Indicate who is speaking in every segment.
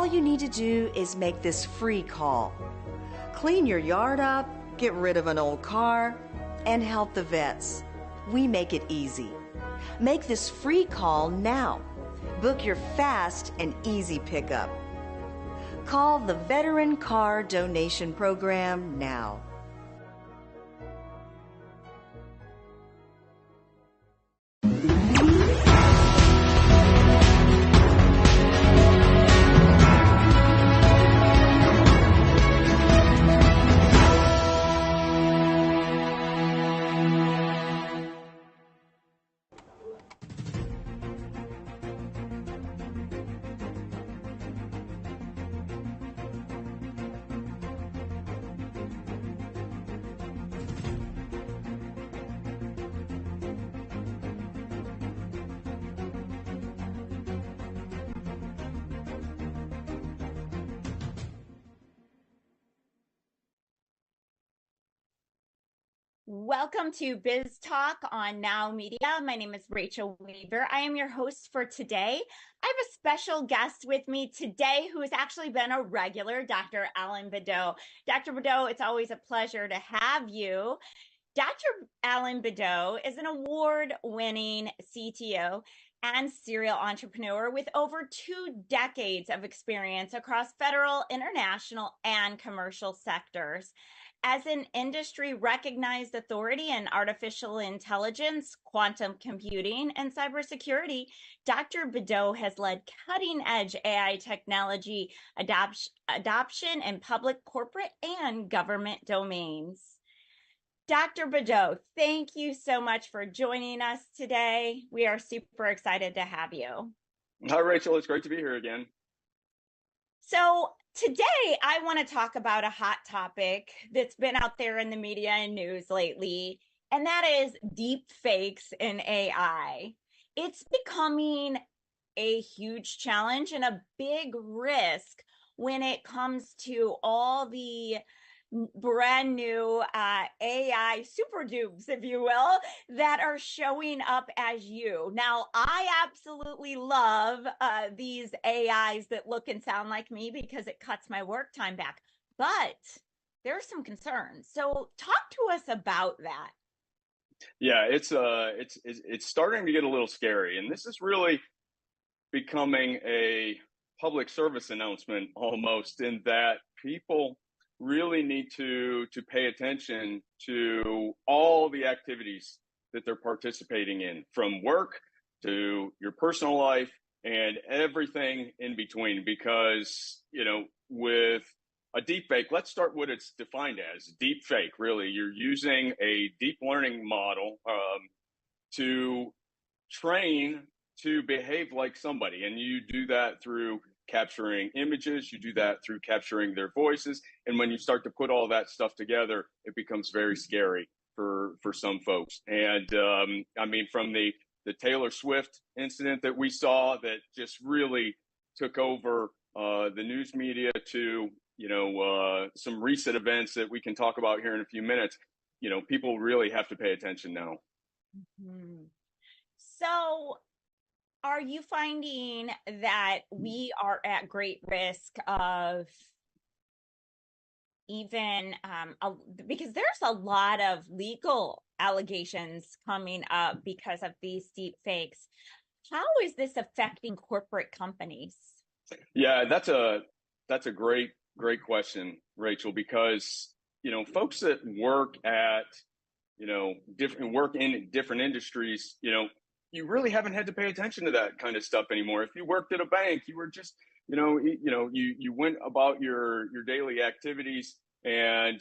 Speaker 1: All you need to do is make this free call. Clean your yard up, get rid of an old car, and help the vets. We make it easy. Make this free call now. Book your fast and easy pickup. Call the Veteran Car Donation Program now.
Speaker 2: Welcome to Biz Talk on NowMedia. My name is Rachel Weaver. I am your host for today. I have a special guest with me today who has actually been a regular, Dr. Alan Bedeau. Dr. Bedeau, it's always a pleasure to have you. Dr. Alan Bedeau is an award-winning CTO and serial entrepreneur with over 2 decades of experience across federal, international, and commercial sectors. As an industry-recognized authority in artificial intelligence, quantum computing, and cybersecurity, Dr. Bedeau has led cutting-edge AI technology adoption in public, corporate, and government domains. Dr. Bedeau, thank you so much for joining us today. We are super excited to have you.
Speaker 3: Hi, Rachel. It's great to be here again.
Speaker 2: So today, I want to talk about a hot topic that's been out there in the media and news lately, and that is deep fakes in AI. It's becoming a huge challenge and a big risk when it comes to all the brand new AI super dupes, if you will, that are showing up as you. Now, I absolutely love these AIs that look and sound like me because it cuts my work time back, but there are some concerns. So talk to us about that.
Speaker 3: Yeah, it's starting to get a little scary, and this is really becoming a public service announcement almost, in that people really need to pay attention to all the activities that they're participating in, from work to your personal life and everything in between. Because, with a deep fake, let's start what it's defined as. Deep fake, really, you're using a deep learning model to train to behave like somebody. And you do that through capturing images, you do that through capturing their voices. And when you start to put all that stuff together, it becomes very scary for some folks. And from the Taylor Swift incident that we saw that just really took over the news media, to, some recent events that we can talk about here in a few minutes, people really have to pay attention now.
Speaker 2: Mm-hmm. So are you finding that we are at great risk of even, because there's a lot of legal allegations coming up because of these deep fakes? How is this affecting corporate companies?
Speaker 3: Yeah, that's a great question, Rachel, because, folks that work at, work in different industries, you really haven't had to pay attention to that kind of stuff anymore. If you worked at a bank, you were just, you went about your daily activities, and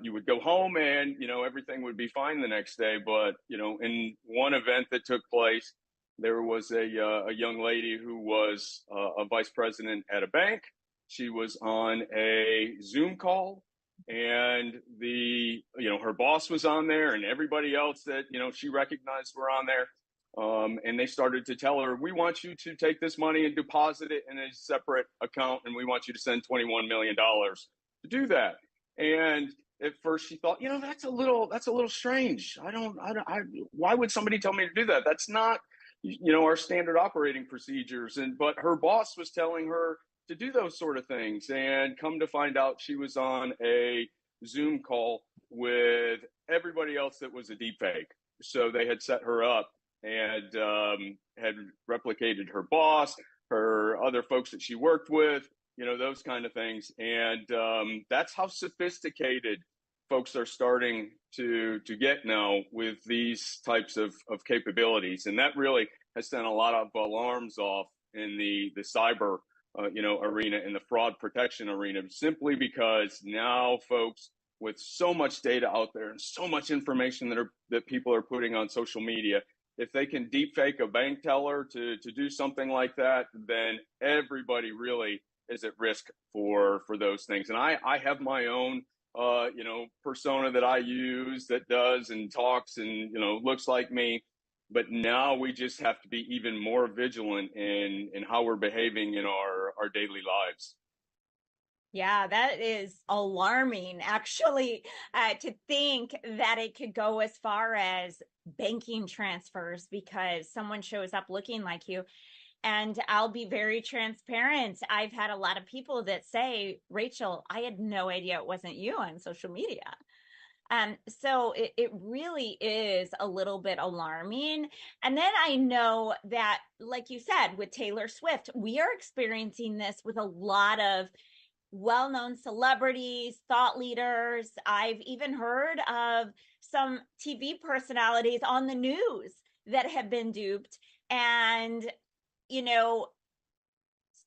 Speaker 3: you would go home, and, everything would be fine the next day. But, in one event that took place, there was a young lady who was a vice president at a bank. She was on a Zoom call, and her boss was on there, and everybody else that, she recognized were on there. And they started to tell her, we want you to take this money and deposit it in a separate account, and we want you to send $21 million to do that. And at first she thought, that's a little strange. Why would somebody tell me to do that? That's not, our standard operating procedures. But her boss was telling her to do those sort of things. And come to find out, she was on a Zoom call with everybody else that was a deepfake. So they had set her up and had replicated her boss, her other folks that she worked with, those kind of things. And that's how sophisticated folks are starting to get now with these types of capabilities. And that really has sent a lot of alarms off in the cyber arena, in the fraud protection arena, simply because now folks with so much data out there and so much information that people are putting on social media, if they can deepfake a bank teller to do something like that, then everybody really is at risk for those things. And I have my own persona that I use that does and talks and looks like me. But now we just have to be even more vigilant in how we're behaving in our daily lives.
Speaker 2: Yeah, that is alarming, actually, to think that it could go as far as banking transfers because someone shows up looking like you. And I'll be very transparent. I've had a lot of people that say, Rachel, I had no idea it wasn't you on social media. So it really is a little bit alarming. And then I know that, like you said, with Taylor Swift, we are experiencing this with a lot of well-known celebrities, thought leaders. I've even heard of some TV personalities on the news that have been duped and,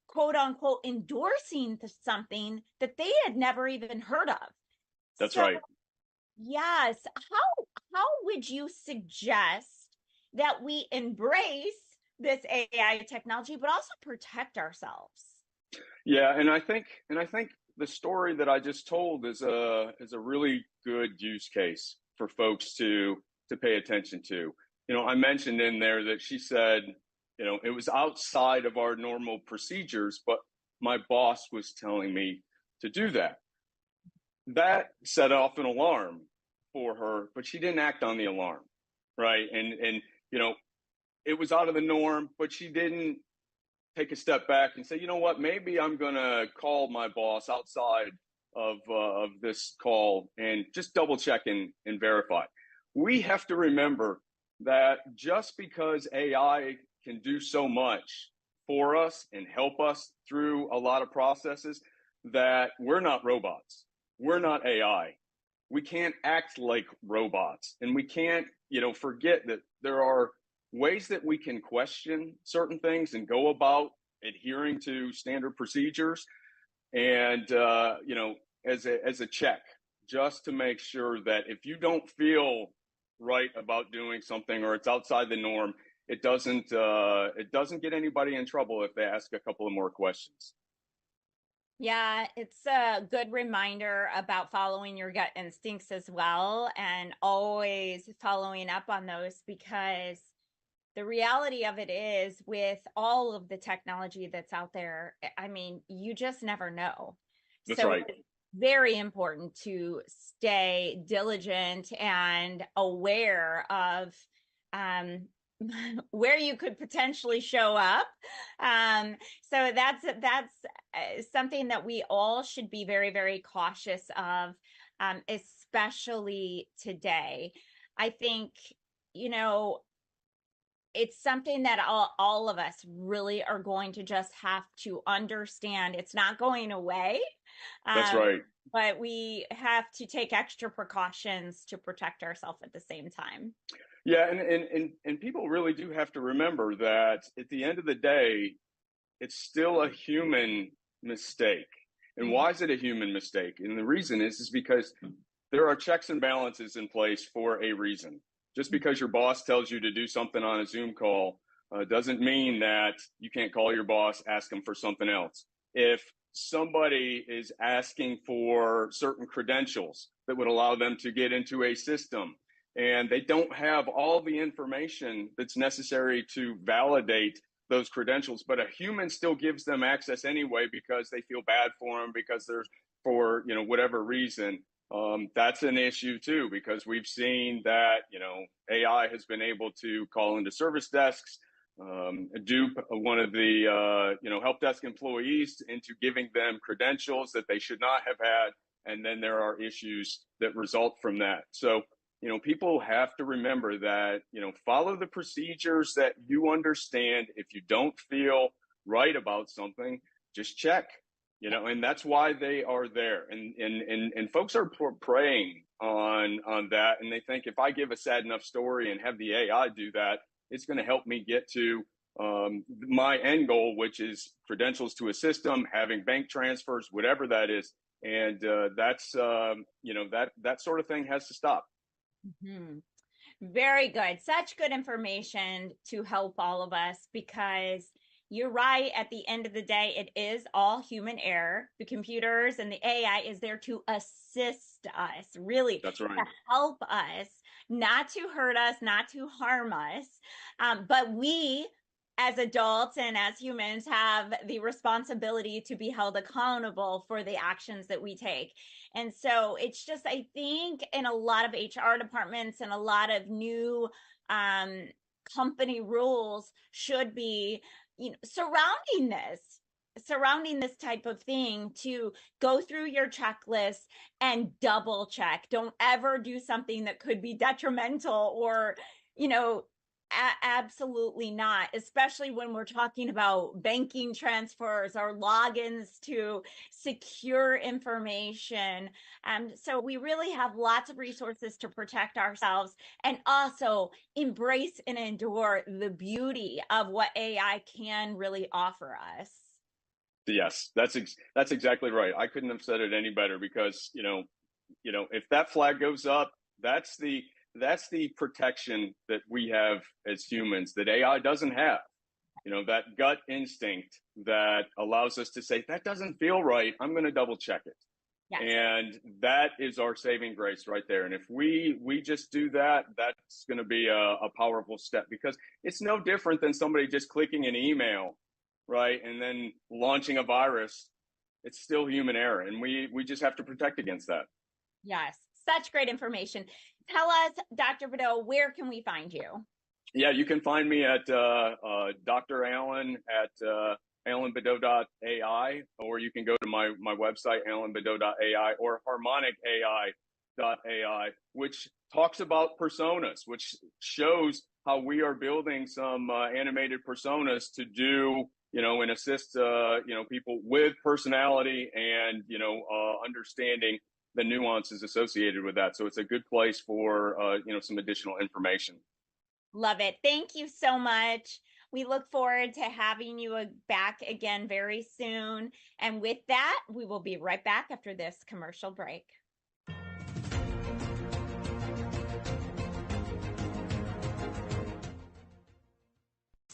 Speaker 2: quote unquote, endorsing something that they had never even heard of.
Speaker 3: That's right.
Speaker 2: Yes. How would you suggest that we embrace this AI technology, but also protect ourselves?
Speaker 3: Yeah, and I think the story that I just told is a really good use case for folks to pay attention to. I mentioned in there that she said, it was outside of our normal procedures, but my boss was telling me to do that. That set off an alarm for her, but she didn't act on the alarm, right? And it was out of the norm, but she didn't take a step back and say, you know what, maybe I'm going to call my boss outside of this call and just double check and verify. We have to remember that just because AI can do so much for us and help us through a lot of processes, that we're not robots. We're not AI. We can't act like robots, and we can't, forget that there are ways that we can question certain things and go about adhering to standard procedures, and as a check, just to make sure that if you don't feel right about doing something or it's outside the norm, it doesn't get anybody in trouble if they ask a couple of more questions.
Speaker 2: Yeah, it's a good reminder about following your gut instincts as well, and always following up on those, because the reality of it is, with all of the technology that's out there, I mean, you just never know.
Speaker 3: That's
Speaker 2: so
Speaker 3: right.
Speaker 2: It's very important to stay diligent and aware of where you could potentially show up. So that's something that we all should be very, very cautious of, especially today. I think, it's something that all of us really are going to just have to understand. It's not going away.
Speaker 3: That's right.
Speaker 2: But we have to take extra precautions to protect ourselves at the same time.
Speaker 3: Yeah, and people really do have to remember that at the end of the day, it's still a human mistake. And why is it a human mistake? And the reason is because there are checks and balances in place for a reason. Just because your boss tells you to do something on a Zoom call doesn't mean that you can't call your boss, ask them for something else. If somebody is asking for certain credentials that would allow them to get into a system, and they don't have all the information that's necessary to validate those credentials, but a human still gives them access anyway because they feel bad for them, because there's, for whatever reason, that's an issue too, because we've seen that AI has been able to call into service desks dupe one of the help desk employees into giving them credentials that they should not have had, and then there are issues that result from that. So people have to remember that follow the procedures that you understand. If you don't feel right about something, just check. And that's why they are there. And folks are preying on that, and they think if I give a sad enough story and have the AI do that, it's going to help me get to my end goal, which is credentials to a system, having bank transfers, whatever that is. And that's that sort of thing has to stop.
Speaker 2: Mm-hmm. Very good. Such good information to help all of us, because you're right. At the end of the day, it is all human error. The computers and the AI is there to assist us, really.
Speaker 3: That's right.
Speaker 2: To help us, not to hurt us, not to harm us. But we, as adults and as humans, have the responsibility to be held accountable for the actions that we take. And so it's just, I think, in a lot of HR departments and a lot of new company rules should be surrounding this type of thing, to go through your checklist and double check. Don't ever do something that could be detrimental or, absolutely not, especially when we're talking about banking transfers or logins to secure information. So we really have lots of resources to protect ourselves, and also embrace and endure the beauty of what AI can really offer us.
Speaker 3: Yes, that's exactly right. I couldn't have said it any better, because if that flag goes up, that's the protection that we have as humans that AI doesn't have. That gut instinct that allows us to say, that doesn't feel right, I'm going to double check it. Yes. And that is our saving grace right there. And if we just do that, that's going to be a powerful step, because it's no different than somebody just clicking an email, right, and then launching a virus. It's still human error, and we just have to protect against that.
Speaker 2: Yes, such great information. Tell us, Dr. Bedeau, where can we find you?
Speaker 3: Yeah, you can find me at Dr. Allen at allenbedeau.ai, or you can go to my website, allenbedeau.ai, or harmonicai.ai, which talks about personas, which shows how we are building some animated personas to do, and assist, people with personality and, understanding the nuances associated with that. So it's a good place for, some additional information.
Speaker 2: Love it. Thank you so much. We look forward to having you back again very soon. And with that, we will be right back after this commercial break.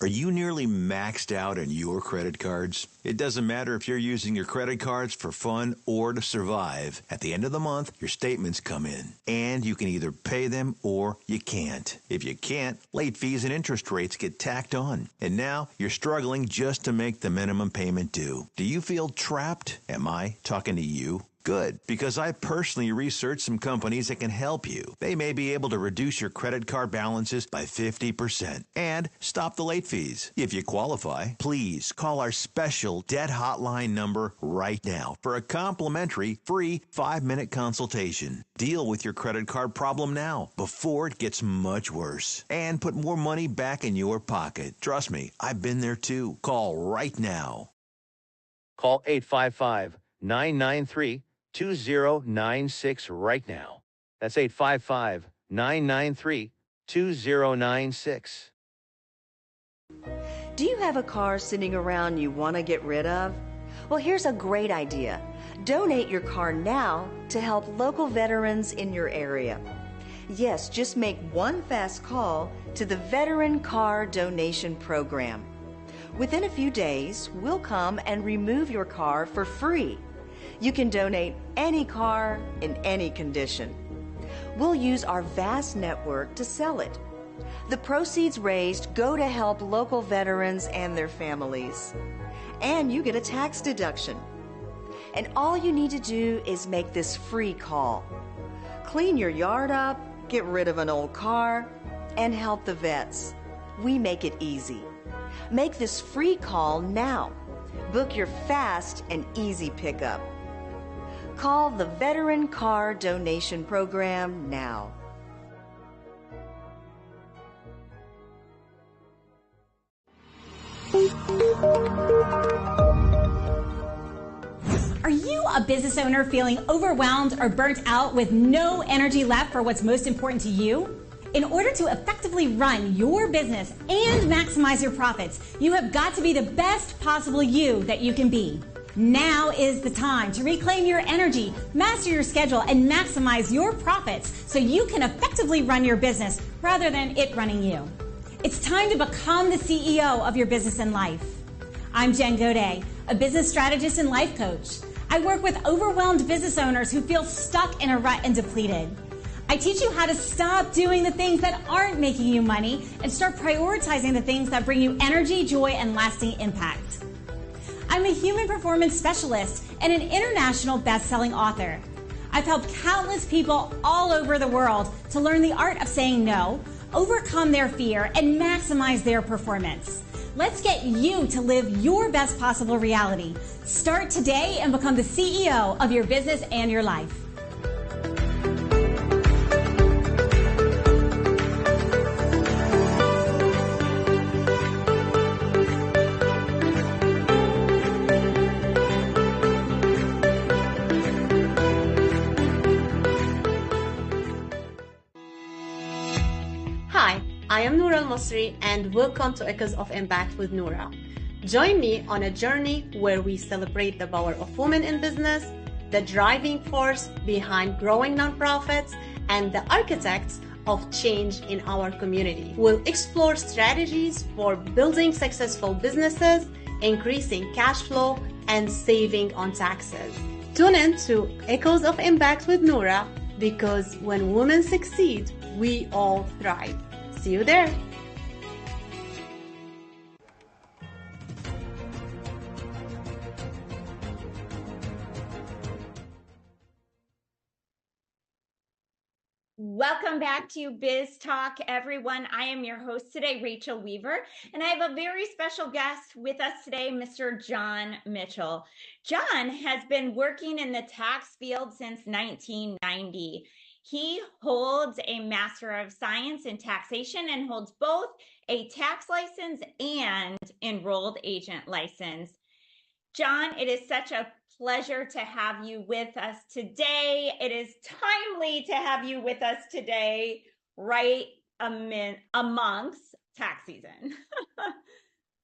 Speaker 4: Are you nearly maxed out on your credit cards? It doesn't matter if you're using your credit cards for fun or to survive. At the end of the month, your statements come in, and you can either pay them or you can't. If you can't, late fees and interest rates get tacked on. And now you're struggling just to make the minimum payment due. Do you feel trapped? Am I talking to you? Good, because I personally researched some companies that can help you. They may be able to reduce your credit card balances by 50% and stop the late fees. If you qualify, please call our special debt hotline number right now for a complimentary free 5-minute consultation. Deal with your credit card problem now before it gets much worse, and put more money back in your pocket. Trust me, I've been there too. Call right now.
Speaker 5: Call 855-993-2096 right now. That's 855-993-2096.
Speaker 1: Do you have a car sitting around you want to get rid of? Well, here's a great idea. Donate your car now to help local veterans in your area. Yes, just make one fast call to the Veteran Car Donation Program. Within a few days, we'll come and remove your car for free. You can donate any car in any condition. We'll use our vast network to sell it. The proceeds raised go to help local veterans and their families. And you get a tax deduction. And all you need to do is make this free call. Clean your yard up, get rid of an old car, and help the vets. We make it easy. Make this free call now. Book your fast and easy pickup. Call the Veteran Car Donation Program now.
Speaker 6: Are you a business owner feeling overwhelmed or burnt out with no energy left for what's most important to you? In order to effectively run your business and maximize your profits, you have got to be the best possible you that you can be. Now is the time to reclaim your energy, master your schedule, and maximize your profits so you can effectively run your business rather than it running you. It's time to become the CEO of your business and life. I'm Jen Godet, a business strategist and life coach. I work with overwhelmed business owners who feel stuck in a rut and depleted. I teach you how to stop doing the things that aren't making you money and start prioritizing the things that bring you energy, joy, and lasting impact. I'm a human performance specialist and an international best-selling author. I've helped countless people all over the world to learn the art of saying no, overcome their fear, and maximize their performance. Let's get you to live your best possible reality. Start today and become the CEO of your business and your life.
Speaker 7: Hi, I am Noura Al-Masri and welcome to Echoes of Impact with Noura. Join me on a journey where we celebrate the power of women in business, the driving force behind growing nonprofits, and the architects of change in our community. We'll explore strategies for building successful businesses, increasing cash flow, and saving on taxes. Tune in to Echoes of Impact with Noura, because when women succeed, we all thrive. See you there.
Speaker 2: Welcome back to Biz Talk, everyone. I am your host today, Rachel Weaver, and I have a very special guest with us today, Mr. John Mitchell. John has been working in the tax field since 1990. He holds a Master of Science in Taxation and holds both a tax license and enrolled agent license. John, it is such a pleasure to have you with us today. It is timely to have you with us today, right amongst tax season.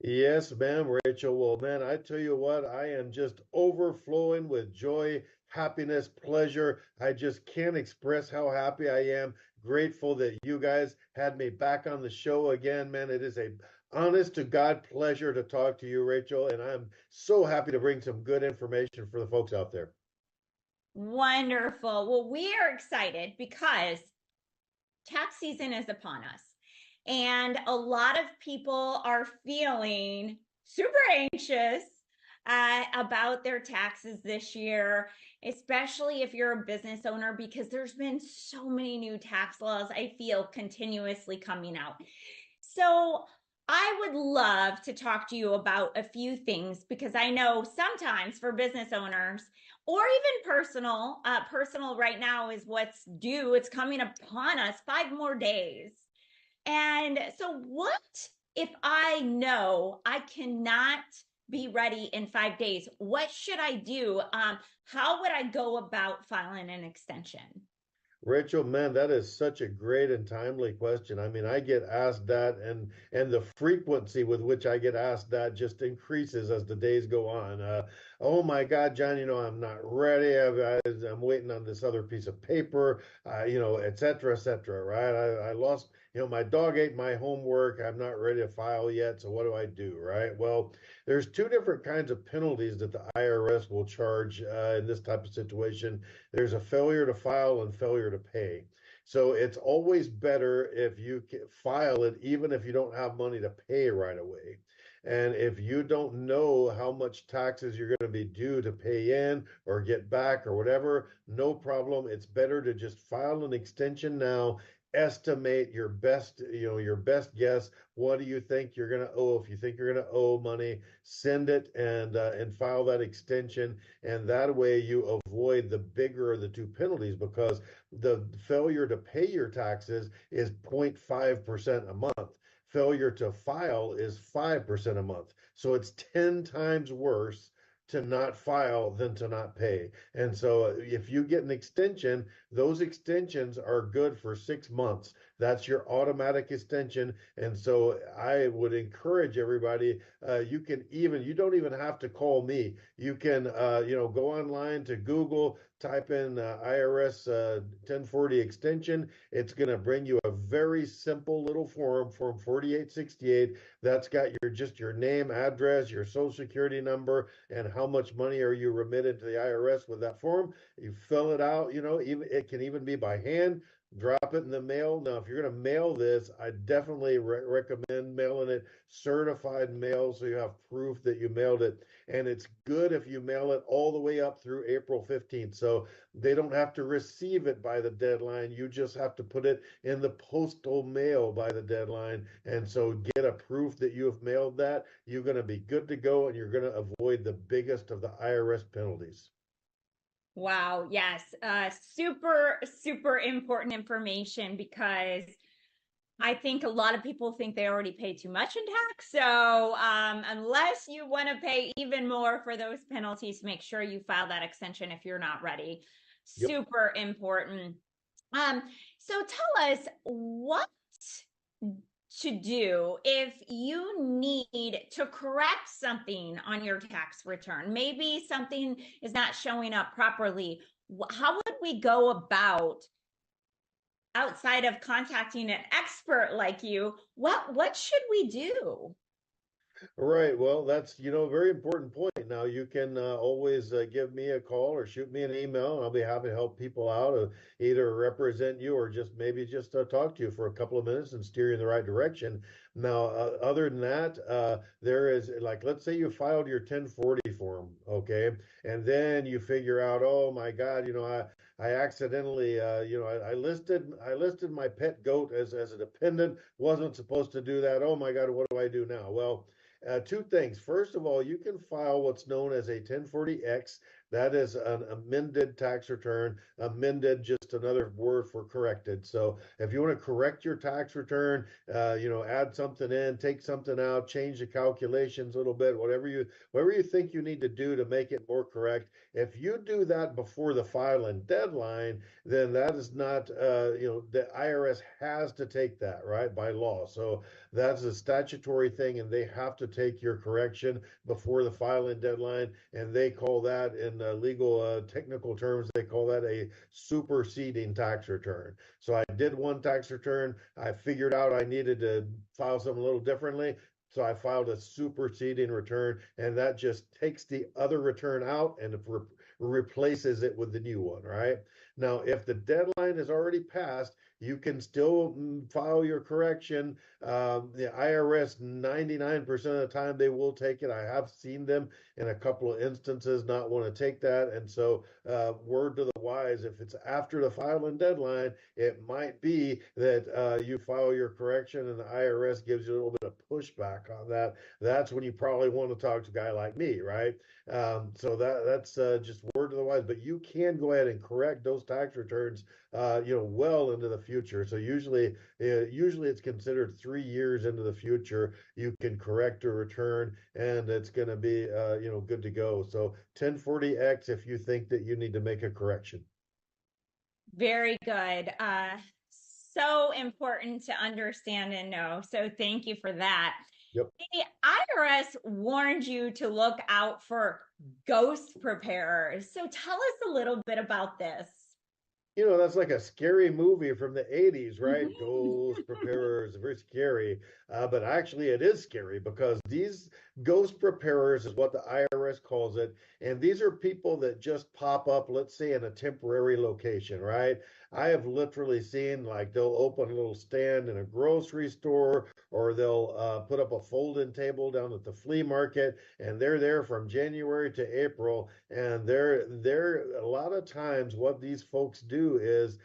Speaker 8: Yes, ma'am, Rachel. Well, man, I tell you what, I am just overflowing with joy, happiness, pleasure. I just can't express how happy I am. Grateful that you guys had me back on the show again, man. It is a honest to God pleasure to talk to you, Rachel, and I'm so happy to bring some good information for the folks out there.
Speaker 2: Wonderful. Well, we are excited because tax season is upon us. And a lot of people are feeling super anxious about their taxes this year, especially if you're a business owner, because there's been so many new tax laws, I feel, continuously coming out. So I would love to talk to you about a few things, because I know sometimes for business owners or even personal right now is what's due. It's coming upon us 5 more days. And so what if I know I cannot be ready in 5 days? What should I do? How would I go about filing an extension?
Speaker 8: Rachel, man, that is such a great and timely question. I mean, I get asked that, and the frequency with which I get asked that just increases as the days go on. Oh my God, John, I'm not ready. I'm waiting on this other piece of paper, et cetera, right? I lost, my dog ate my homework. I'm not ready to file yet. So what do I do, right? Well, there's 2 different kinds of penalties that the IRS will charge in this type of situation. There's a failure to file and failure to pay. So it's always better if you file it, even if you don't have money to pay right away. And if you don't know how much taxes you're going to be due to pay in or get back or whatever, no problem. It's better to just file an extension now. estimate your best, your best guess. What do you think you're going to owe? If you think you're going to owe money, send it and file that extension. And that way you avoid the bigger of the two penalties, because the failure to pay your taxes is 0.5% a month. Failure to file is 5% a month. So it's 10 times worse to not file than to not pay. And so if you get an extension, those extensions are good for 6 months. That's your automatic extension. And so I would encourage everybody, you don't even have to call me. You can, go online to Google, type in IRS 1040 extension. It's going to bring you a very simple little form 4868. That's got your name, address, your social security number, and how much money are you remitted to the IRS with that form. You fill it out, even it can even be by hand. Drop it in the mail. Now, if you're going to mail this, I definitely recommend mailing it certified mail, so you have proof that you mailed it. And it's good if you mail it all the way up through April 15th. So they don't have to receive it by the deadline. You just have to put it in the postal mail by the deadline. And so get a proof that you have mailed that. You're going to be good to go, and you're going to avoid the biggest of the IRS penalties.
Speaker 2: Wow. Yes. Super, super important information, because I think a lot of people think they already pay too much in tax. So unless you want to pay even more for those penalties, make sure you file that extension if you're not ready.
Speaker 8: Yep.
Speaker 2: Super important. So tell us what to do if you need to correct something on your tax return. Maybe something is not showing up properly. How would we go about, outside of contacting an expert like you, what should we do?
Speaker 8: Right. Well, that's, a very important point. Now, you can always give me a call or shoot me an email, and I'll be happy to help people out, either represent you or just talk to you for a couple of minutes and steer you in the right direction. Now, other than that, there is, like, let's say you filed your 1040 form, okay, and then you figure out, oh my God, I accidentally, I listed my pet goat as a dependent. Wasn't supposed to do that. Oh my God, what do I do now? Well, two things. First of all, you can file what's known as a 1040X. That is an amended tax return. Amended, just another word for corrected. So if you want to correct your tax return, add something in, take something out, change the calculations a little bit, whatever you think you need to do to make it more correct. If you do that before the filing deadline, then that is not, the IRS has to take that, right, by law. So that's a statutory thing, and they have to take your correction before the filing deadline, and they call that, in legal technical terms, they call that a superseding tax return. So I did one tax return. I figured out I needed to file something a little differently. So I filed a superseding return, and that just takes the other return out and replaces it with the new one, right? Now, if the deadline is already passed, you can still file your correction. The IRS, 99% of the time, they will take it. I have seen them in a couple of instances not want to take that. And so, word to the wise, if it's after the filing deadline, it might be that you file your correction and the IRS gives you a little bit of pushback on that. That's when you probably want to talk to a guy like me, right? So that's just word to the wise. But you can go ahead and correct those tax returns, well into the future. So usually it's considered 3 years into the future. You can correct a return, and it's going to be, good to go. So 1040X if you think that you need to make a correction.
Speaker 2: Very good. So important to understand and know. So thank you for that.
Speaker 8: Yep.
Speaker 2: The IRS warned you to look out for ghost preparers. So tell us a little bit about this.
Speaker 8: That's like a scary movie from the 80s, right? Ghost preparers, very scary. But actually, it is scary, because these ghost preparers is what the IRS calls it. And these are people that just pop up, let's say, in a temporary location, right? I have literally seen, like, they'll open a little stand in a grocery store, or they'll put up a fold-in table down at the flea market, and they're there from January to April. And they're a lot of times what these folks do is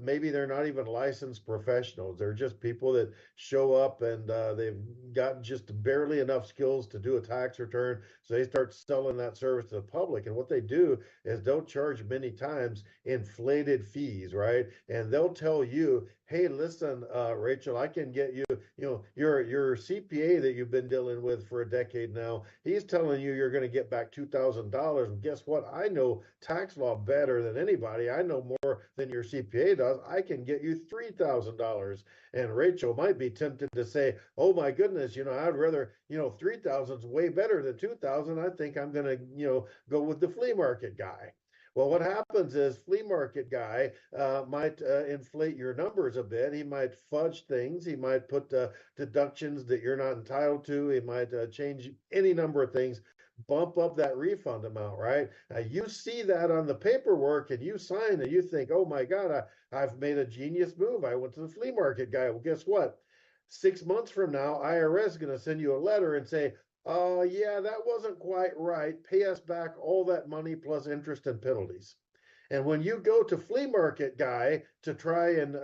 Speaker 8: maybe they're not even licensed professionals. They're just people that show up and they've got just barely enough skills to do a tax return. So they start selling that service to the public. And what they do is don't charge many times inflated fees, right? And they'll tell you, hey, listen, Rachel, I can get you, your CPA that you've been dealing with for a decade now, he's telling you you're going to get back $2,000. And guess what? I know tax law better than anybody. I know more than your CPA does. I can get you $3,000. And Rachel might be tempted to say, oh my goodness, I'd rather, 3,000 is way better than 2,000. I think I'm going to, go with the flea market guy. Well, what happens is flea market guy might inflate your numbers a bit. He might fudge things. He might put deductions that you're not entitled to. He might change any number of things, bump up that refund amount, right? You see that on the paperwork and you sign and you think, oh my God, I've made a genius move. I went to the flea market guy. Well, guess what? 6 months from now, IRS is going to send you a letter and say, oh, yeah, that wasn't quite right. Pay us back all that money plus interest and penalties. And when you go to flea market guy to try and,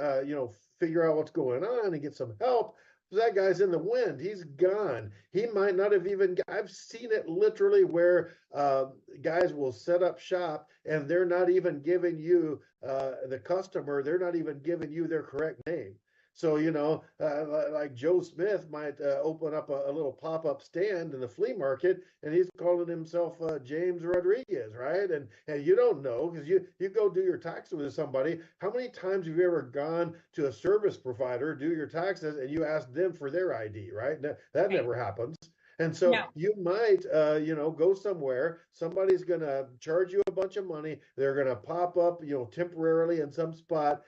Speaker 8: figure out what's going on and get some help, that guy's in the wind. He's gone. He might not have even, I've seen it literally where guys will set up shop and they're not even giving you, the customer, they're not even giving you their correct name. So, like Joe Smith might open up a little pop-up stand in the flea market and he's calling himself James Rodriguez, right? And you don't know because you go do your taxes with somebody. How many times have you ever gone to a service provider, do your taxes, and you ask them for their ID, right? That never happens. And so you might, go somewhere, somebody's going to charge you a bunch of money. They're going to pop up, temporarily in some spot,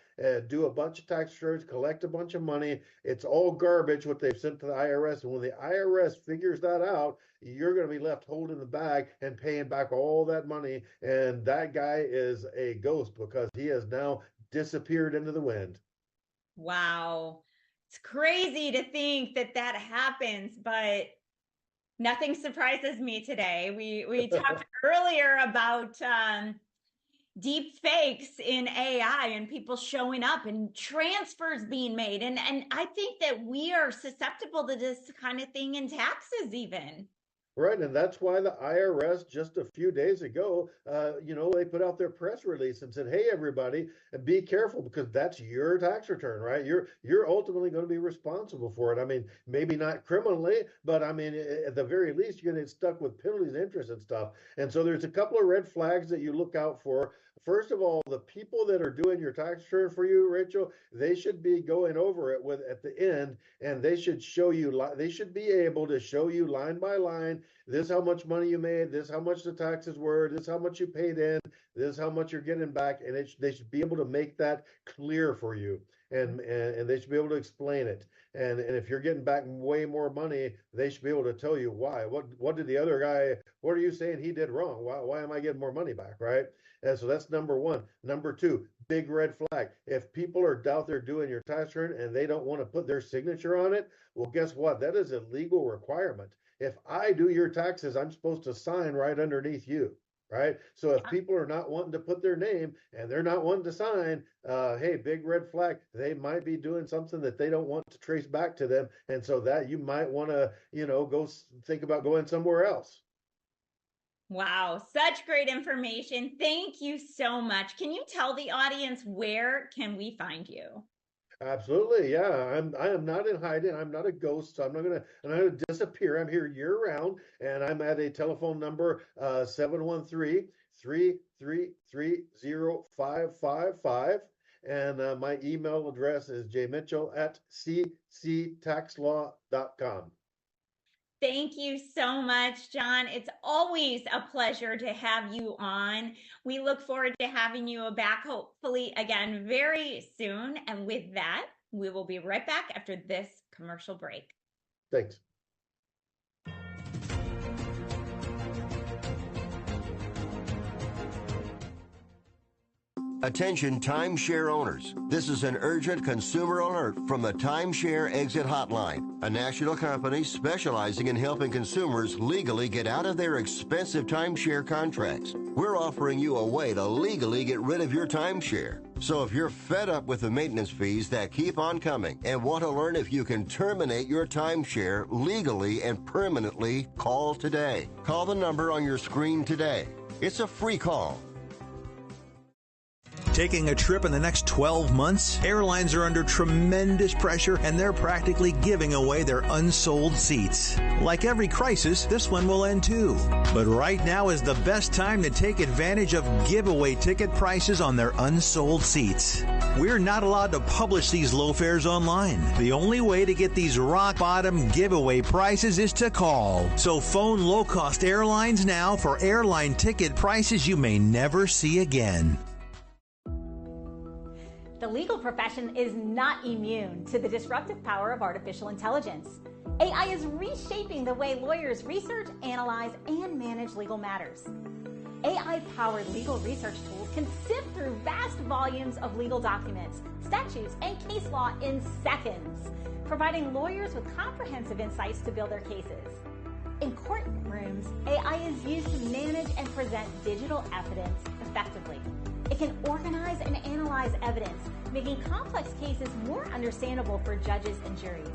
Speaker 8: do a bunch of tax returns, collect a bunch of money. It's all garbage what they've sent to the IRS. And when the IRS figures that out, you're going to be left holding the bag and paying back all that money. And that guy is a ghost because he has now disappeared into the wind.
Speaker 2: Wow. It's crazy to think that happens, but nothing surprises me today. We talked earlier about deep fakes in AI and people showing up and transfers being made. And I think that we are susceptible to this kind of thing in taxes even.
Speaker 8: Right, and that's why the IRS just a few days ago, they put out their press release and said, "Hey, everybody, be careful because that's your tax return, right? You're ultimately going to be responsible for it. I mean, maybe not criminally, but I mean, at the very least, you're going to get stuck with penalties, interest, and stuff. And so there's a couple of red flags that you look out for. First of all, the people that are doing your tax return for you, Rachel, they should be going over it with at the end, and they should show you. They should be able to show you line by line. This is how much money you made. This is how much the taxes were. This is how much you paid in. This is how much you're getting back. And they should be able to make that clear for you. And they should be able to explain it. And if you're getting back way more money, they should be able to tell you why. What did the other guy, what are you saying he did wrong? Why am I getting more money back, right? And so that's number one. Number two, big red flag. If people are out there doing your tax return and they don't want to put their signature on it, well, guess what? That is a legal requirement. If I do your taxes, I'm supposed to sign right underneath you, right? So if people are not wanting to put their name and they're not wanting to sign, hey, big red flag, they might be doing something that they don't want to trace back to them. And so that you might want to, go think about going somewhere else.
Speaker 2: Wow, such great information. Thank you so much. Can you tell the audience where can we find you?
Speaker 8: Absolutely, yeah. I am not in hiding. I'm not a ghost, so I'm not gonna disappear. I'm here year round, and I'm at a telephone number 713-333-0555, and my email address is jmitchell@cctaxlaw.com.
Speaker 2: Thank you so much, John. It's always a pleasure to have you on. We look forward to having you back, hopefully again very soon. And with that, we will be right back after this commercial break.
Speaker 8: Thanks.
Speaker 9: Attention timeshare owners. This is an urgent consumer alert from the Timeshare Exit Hotline, a national company specializing in helping consumers legally get out of their expensive timeshare contracts. we're offering you a way to legally get rid of your timeshare. So if you're fed up with the maintenance fees that keep on coming and want to learn if you can terminate your timeshare legally and permanently, call today. Call the number on your screen today. It's a free call.
Speaker 4: Taking a trip in the next 12 months? Airlines are under tremendous pressure and they're practically giving away their unsold seats. Like every crisis, this one will end too. But right now is the best time to take advantage of giveaway ticket prices on their unsold seats. We're not allowed to publish these low fares online. The only way to get these rock bottom giveaway prices is to call. So phone low-cost airlines now for airline ticket prices you may never see again.
Speaker 6: The legal profession is not immune to the disruptive power of artificial intelligence. AI is reshaping the way lawyers research, analyze, and manage legal matters. AI-powered legal research tools can sift through vast volumes of legal documents, statutes, and case law in seconds, providing lawyers with comprehensive insights to build their cases. In courtrooms, AI is used to manage and present digital evidence effectively. It can organize and analyze evidence, making complex cases more understandable for judges and juries.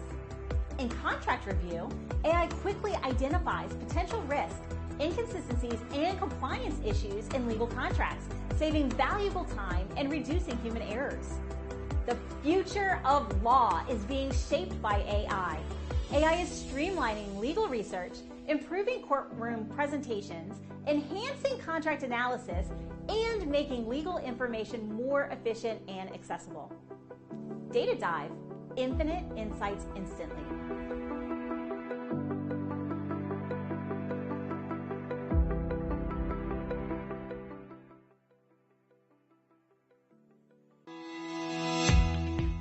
Speaker 6: In contract review, AI quickly identifies potential risks, inconsistencies, and compliance issues in legal contracts, saving valuable time and reducing human errors. The future of law is being shaped by AI. AI is streamlining legal research, improving courtroom presentations, enhancing contract analysis, and making legal information more efficient and accessible. Data Dive, infinite insights instantly.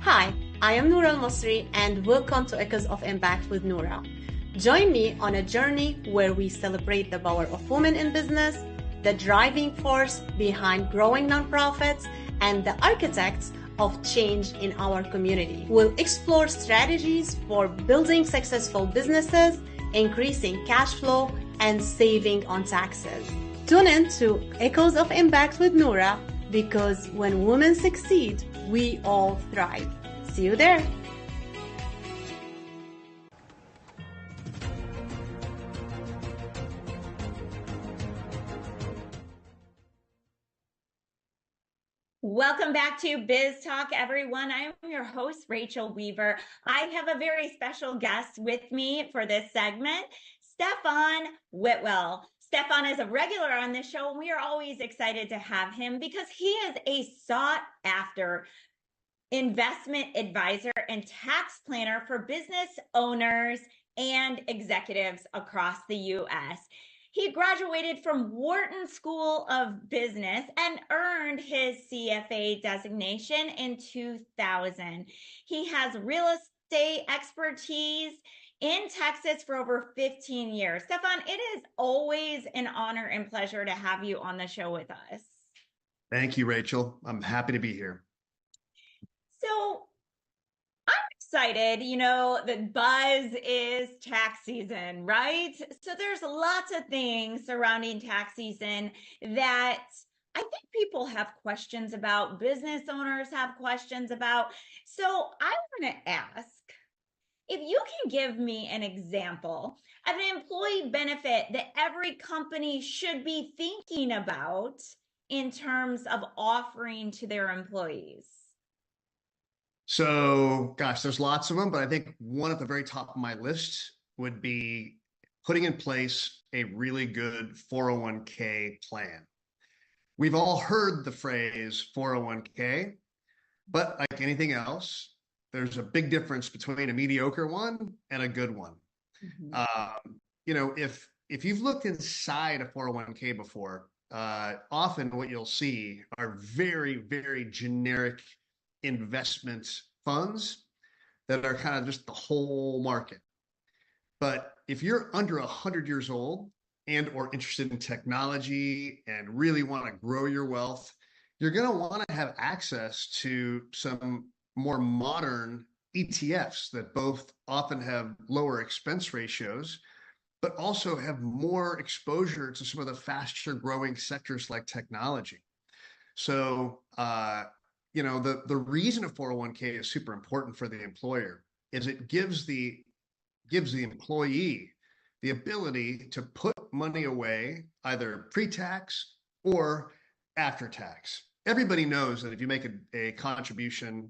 Speaker 7: Hi, I am Noura Al-Masri and welcome to Echoes of Impact with Noura. Join me on a journey where we celebrate the power of women in business, the driving force behind growing nonprofits, and the architects of change in our community. We'll explore strategies for building successful businesses, increasing cash flow, and saving on taxes. Tune in to Echoes of Impact with Noura, because when women succeed, we all thrive. See you there.
Speaker 2: Welcome back to Biz Talk, everyone. I am your host, Rachel Weaver. I have a very special guest with me for this segment, Stefan Whitwell. Stefan is a regular on this show, and we are always excited to have him because he is a sought-after investment advisor and tax planner for business owners and executives across the U.S. He graduated from Wharton School of Business and earned his CFA designation in 2000. He has real estate expertise in Texas for over 15 years. Stefan, it is always an honor and pleasure to have you on the show with us.
Speaker 10: Thank you, Rachel. I'm happy to be here.
Speaker 2: So I'm excited, the buzz is tax season, right? So there's lots of things surrounding tax season that I think people have questions about, business owners have questions about. So I want to ask if you can give me an example of an employee benefit that every company should be thinking about in terms of offering to their employees.
Speaker 10: So, gosh, there's lots of them, but I think one at the very top of my list would be putting in place a really good 401k plan. We've all heard the phrase 401k, but like anything else, there's a big difference between a mediocre one and a good one. Mm-hmm. If you've looked inside a 401k before, often what you'll see are very, very generic investment funds that are kind of just the whole market. But if you're under 100 years old and or interested in technology and really want to grow your wealth, you're going to want to have access to some more modern ETFs that both often have lower expense ratios but also have more exposure to some of the faster growing sectors like technology. So, the reason a 401k is super important for the employer is it gives the employee the ability to put money away either pre-tax or after tax. Everybody knows that if you make a contribution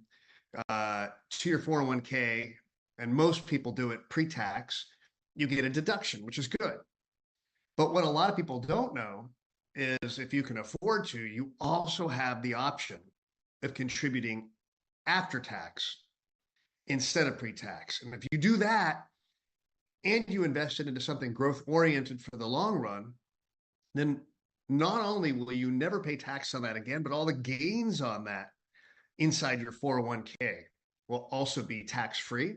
Speaker 10: to your 401k, and most people do it pre-tax, you get a deduction, which is good. But what a lot of people don't know is if you can afford to, you also have the option of contributing after tax instead of pre-tax. And if you do that and you invest it into something growth oriented for the long run, then not only will you never pay tax on that again, but all the gains on that inside your 401k will also be tax free.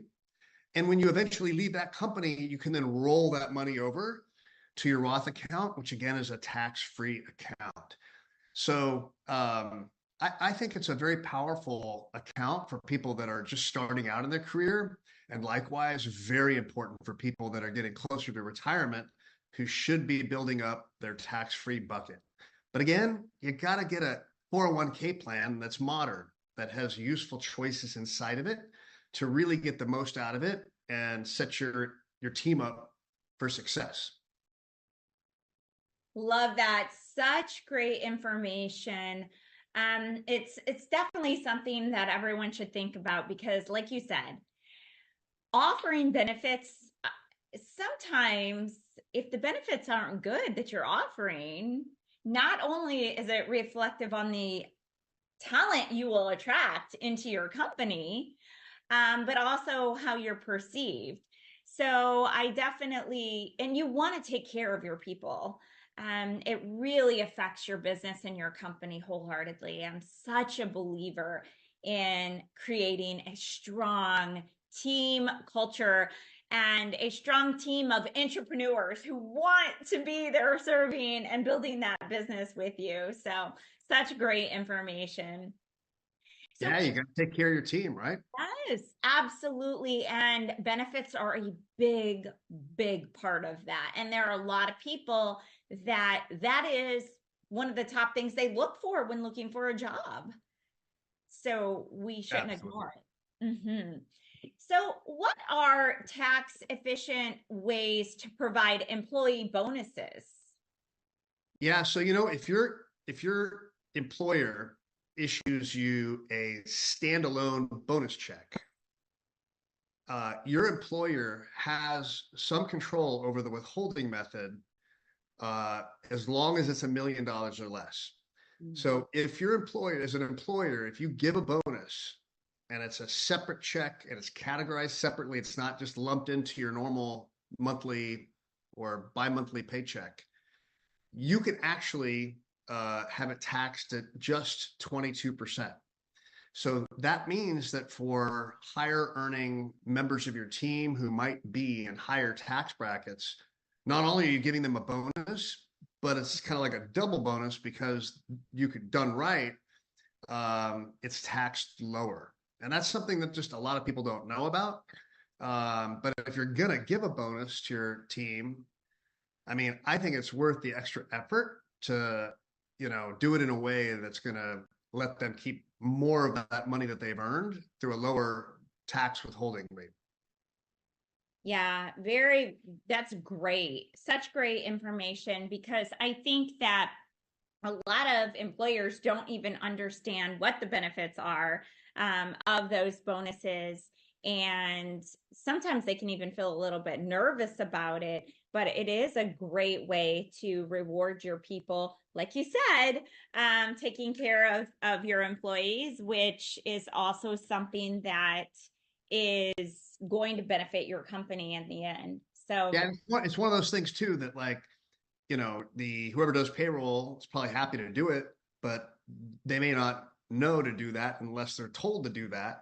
Speaker 10: And when you eventually leave that company, you can then roll that money over to your Roth account, which again is a tax-free account. So I think it's a very powerful account for people that are just starting out in their career, and likewise very important for people that are getting closer to retirement who should be building up their tax-free bucket. But again, you got to get a 401k plan that's modern, that has useful choices inside of it to really get the most out of it and set your team up for success.
Speaker 2: Love that. Such great information. It's definitely something that everyone should think about because, like you said, offering benefits, sometimes if the benefits aren't good that you're offering, not only is it reflective on the talent you will attract into your company, but also how you're perceived. So I definitely, and you want to take care of your people. It really affects your business and your company wholeheartedly. I'm such a believer in creating a strong team culture and a strong team of entrepreneurs who want to be there serving and building that business with you. So such great information.
Speaker 10: So, yeah, you got to take care of your team, right?
Speaker 2: Yes, absolutely. And benefits are a big, big part of that. And there are a lot of people that is one of the top things they look for when looking for a job. So we shouldn't ignore it. Mm-hmm. So what are tax efficient ways to provide employee bonuses?
Speaker 10: Yeah, so if your employer issues you a standalone bonus check, your employer has some control over the withholding method as long as it's $1 million or less. Mm-hmm. So if your employer, as an employer, if you give a bonus and it's a separate check and it's categorized separately, it's not just lumped into your normal monthly or bi-monthly paycheck, you can actually have it taxed at just 22%. So that means that for higher earning members of your team who might be in higher tax brackets, not only are you giving them a bonus, but it's kind of like a double bonus because you could done right, it's taxed lower. And that's something that just a lot of people don't know about. But if you're going to give a bonus to your team, I think it's worth the extra effort to, do it in a way that's going to let them keep more of that money that they've earned through a lower tax withholding rate.
Speaker 2: Yeah, that's great. Such great information, because I think that a lot of employers don't even understand what the benefits are of those bonuses. And sometimes they can even feel a little bit nervous about it, but it is a great way to reward your people. Like you said, taking care of your employees, which is also something that is going to benefit your company in the end. So
Speaker 10: yeah, it's one of those things too, that whoever does payroll is probably happy to do it, but they may not know to do that unless they're told to do that.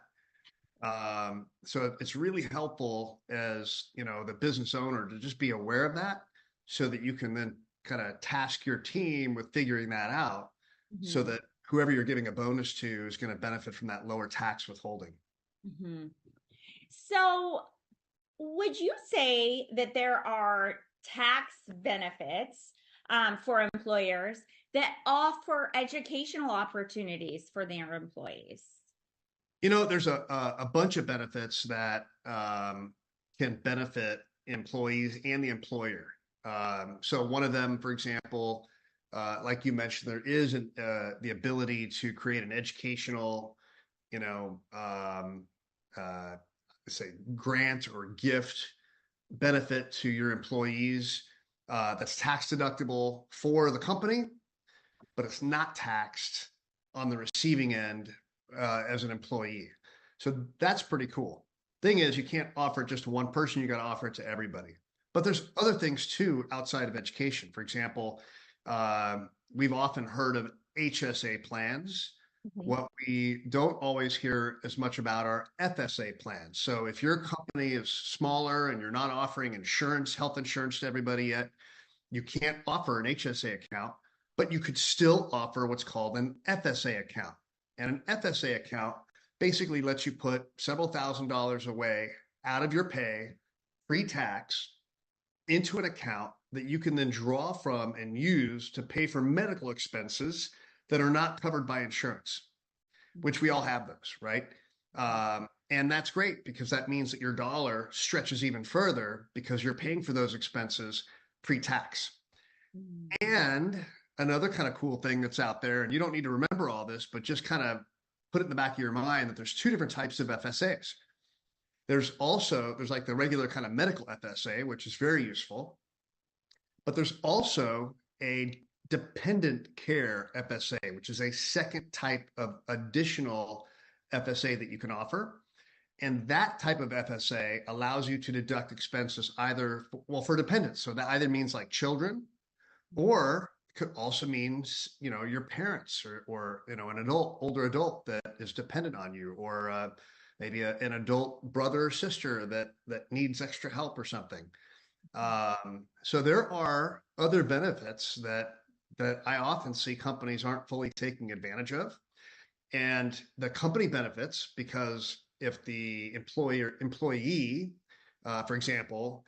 Speaker 10: So it's really helpful as, the business owner to just be aware of that so that you can then kind of task your team with figuring that out, mm-hmm. so that whoever you're giving a bonus to is going to benefit from that lower tax withholding.
Speaker 2: Mm-hmm. So would you say that there are tax benefits for employers that offer educational opportunities for their employees?
Speaker 10: There's a bunch of benefits that can benefit employees and the employer. So one of them, for example, like you mentioned, there is the ability to create an educational, say grant or gift benefit to your employees that's tax deductible for the company, but it's not taxed on the receiving end as an employee. So that's pretty cool. Thing is, you can't offer it just to one person, you got to offer it to everybody. But there's other things too outside of education. For example, we've often heard of HSA plans. What we don't always hear as much about are FSA plans. So if your company is smaller and you're not offering insurance, health insurance to everybody yet, you can't offer an HSA account, but you could still offer what's called an FSA account. And an FSA account basically lets you put several $1,000s away out of your pay, pre-tax, into an account that you can then draw from and use to pay for medical expenses that are not covered by insurance, which we all have those, right? And that's great because that means that your dollar stretches even further because you're paying for those expenses pre-tax. And another kind of cool thing that's out there, and you don't need to remember all this, but just kind of put it in the back of your mind that there's two different types of FSAs. There's like the regular kind of medical FSA, which is very useful, but there's also a dependent care FSA, which is a second type of additional FSA that you can offer. And that type of FSA allows you to deduct expenses either, for dependents. So that either means like children, or could also means, your parents or an older adult that is dependent on you, or maybe an adult brother or sister that needs extra help or something. So there are other benefits that I often see companies aren't fully taking advantage of. And the company benefits, because if the employee, for example,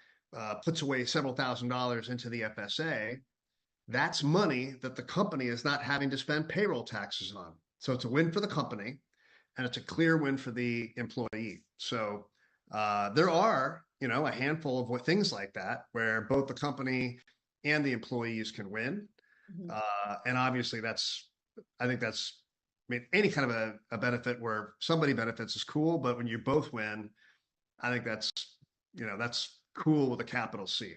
Speaker 10: puts away several $1,000s into the FSA, that's money that the company is not having to spend payroll taxes on. So it's a win for the company, and it's a clear win for the employee. So there are, a handful of things like that where both the company and the employees can win. And obviously I mean, any kind of a benefit where somebody benefits is cool, but when you both win, I think that's cool with a capital C.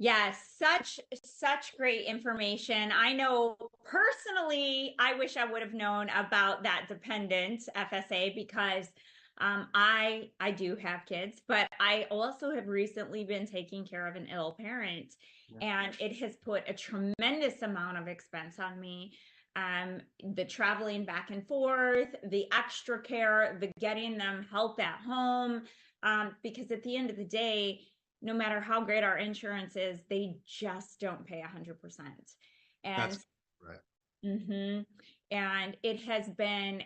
Speaker 2: Yes, such great information. I know personally, I wish I would have known about that dependent FSA because I do have kids, but I also have recently been taking care of an ill parent, and it has put a tremendous amount of expense on me. The traveling back and forth, the extra care, the getting them help at home, because at the end of the day, no matter how great our insurance is, they just don't pay 100%. And
Speaker 10: that's right.
Speaker 2: And it has been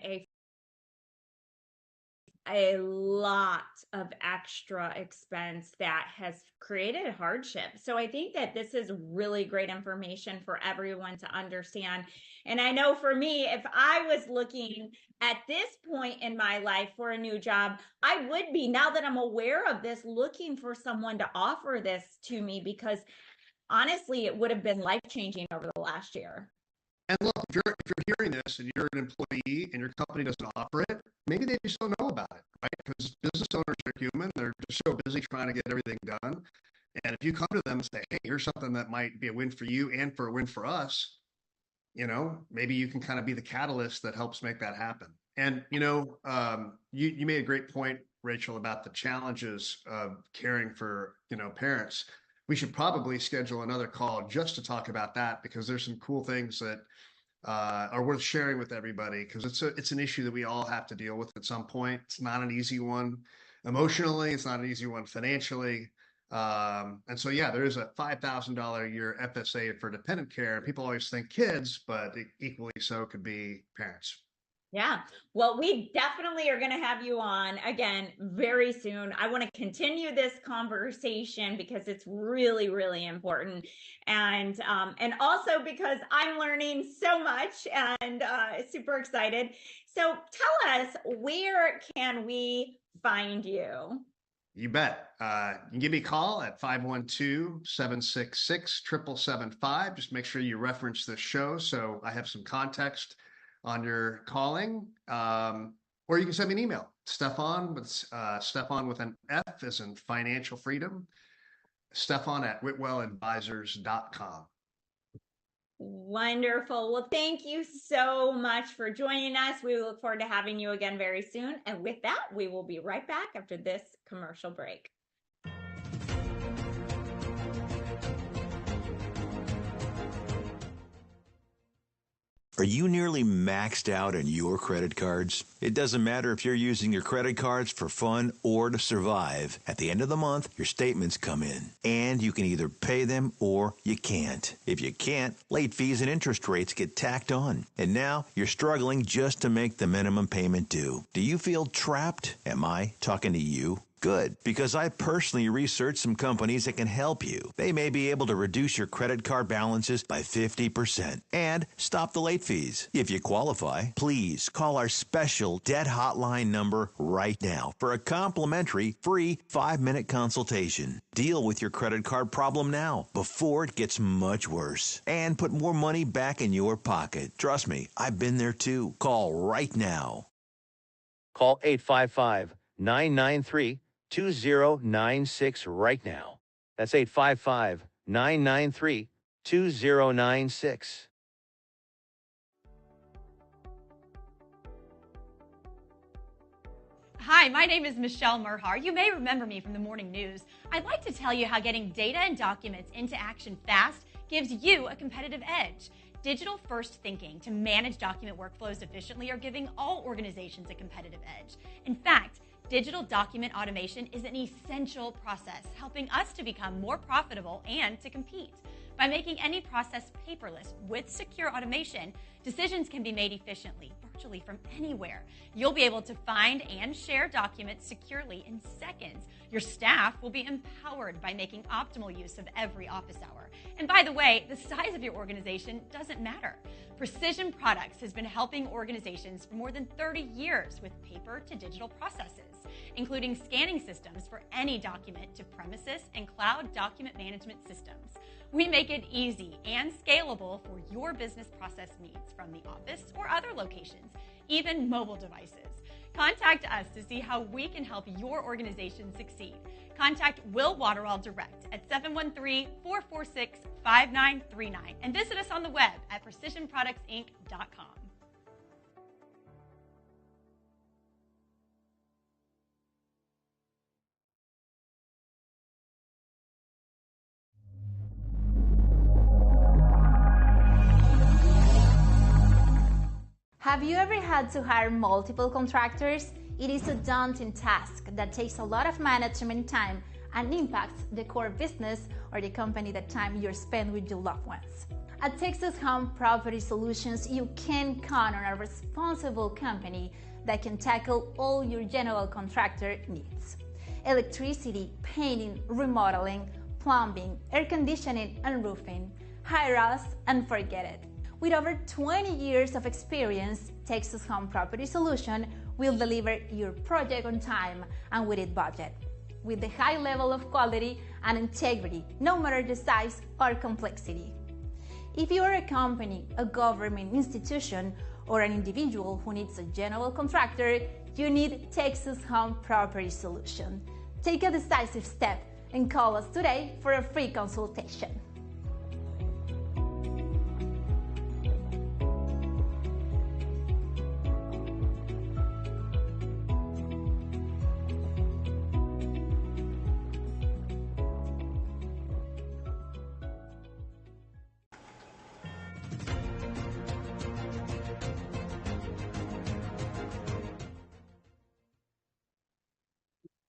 Speaker 2: a lot of extra expense that has created hardship. So I think that this is really great information for everyone to understand. And I know for me, if I was looking at this point in my life for a new job, I would be, now that I'm aware of this, looking for someone to offer this to me, because honestly, it would have been life-changing over the last year.
Speaker 10: And look, if you're hearing this and you're an employee and your company doesn't offer it, maybe they just don't know about it, right? Because business owners are human. They're just so busy trying to get everything done. And if you come to them and say, hey, here's something that might be a win for you and for a win for us, maybe you can kind of be the catalyst that helps make that happen. And, you made a great point, Rachel, about the challenges of caring for, parents. We should probably schedule another call just to talk about that, because there's some cool things that are worth sharing with everybody, because it's an issue that we all have to deal with at some point. It's not an easy one emotionally. It's not an easy one financially. And so, there is a $5,000 a year FSA for dependent care. People always think kids, but equally so could be parents.
Speaker 2: Yeah. Well, we definitely are going to have you on again very soon. I want to continue this conversation because it's really, really important. And also because I'm learning so much and super excited. So tell us, where can we find you?
Speaker 10: You bet. You can give me a call at 512-766-7775. Just make sure you reference the show so I have some context on your calling. Or you can send me an email, Stefan with an F as in financial freedom, Stefan at whitwelladvisors.com.
Speaker 2: Wonderful. Well, thank you so much for joining us. We look forward to having you again very soon. And with that, we will be right back after this commercial break.
Speaker 4: Are you nearly maxed out on your credit cards? It doesn't matter if you're using your credit cards for fun or to survive. At the end of the month, your statements come in, and you can either pay them or you can't. If you can't, late fees and interest rates get tacked on. And now you're struggling just to make the minimum payment due. Do you feel trapped? Am I talking to you? Good, because I personally researched some companies that can help you. They may be able to reduce your credit card balances by 50% and stop the late fees. If you qualify, please call our special debt hotline number right now for a complimentary free 5-minute consultation. Deal with your credit card problem now before it gets much worse and put more money back in your pocket. Trust me, I've been there too. Call right now.
Speaker 5: Call 855-993-2096 right now. That's 855-993-2096.
Speaker 11: Hi, my name is Michelle Merhar. You may remember me from the morning news. I'd like to tell you how getting data and documents into action fast gives you a competitive edge. Digital-first thinking to manage document workflows efficiently are giving all organizations a competitive edge. In fact, digital document automation is an essential process, helping us to become more profitable and to compete. By making any process paperless with secure automation, decisions can be made efficiently, virtually from anywhere. You'll be able to find and share documents securely in seconds. Your staff will be empowered by making optimal use of every office hour. And by the way, the size of your organization doesn't matter. Precision Products has been helping organizations for more than 30 years with paper to digital processes, including scanning systems for any document to premises and cloud document management systems. We make it easy and scalable for your business process needs from the office or other locations, even mobile devices. Contact us to see how we can help your organization succeed. Contact Will Waterall direct at 713-446-5939 and visit us on the web at precisionproductsinc.com.
Speaker 12: Have you ever had to hire multiple contractors? It is a daunting task that takes a lot of management time and impacts the core business or the company, the time you're spent with your loved ones. At Texas Home Property Solutions, you can count on a responsible company that can tackle all your general contractor needs. Electricity, painting, remodeling, plumbing, air conditioning, and roofing. Hire us and forget it. With over 20 years of experience, Texas Home Property Solution will deliver your project on time and within budget, with the high level of quality and integrity, no matter the size or complexity. If you are a company, a government institution, or an individual who needs a general contractor, you need Texas Home Property Solution. Take a decisive step and call us today for a free consultation.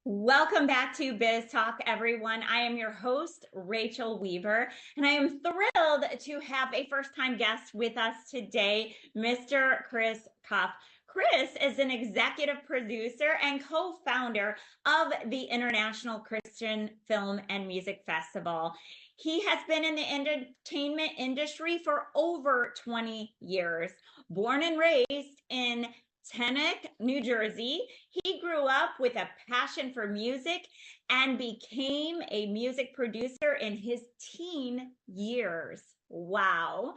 Speaker 2: Welcome back to Biz Talk, everyone. I am your host, Rachel Weaver, and I am thrilled to have a first-time guest with us today, Mr. Chris Cuff. Chris is an executive producer and co-founder of the International Christian Film and Music Festival. He has been in the entertainment industry for over 20 years. Born and raised in Teaneck, New Jersey, he grew up with a passion for music and became a music producer in his teen years. Wow.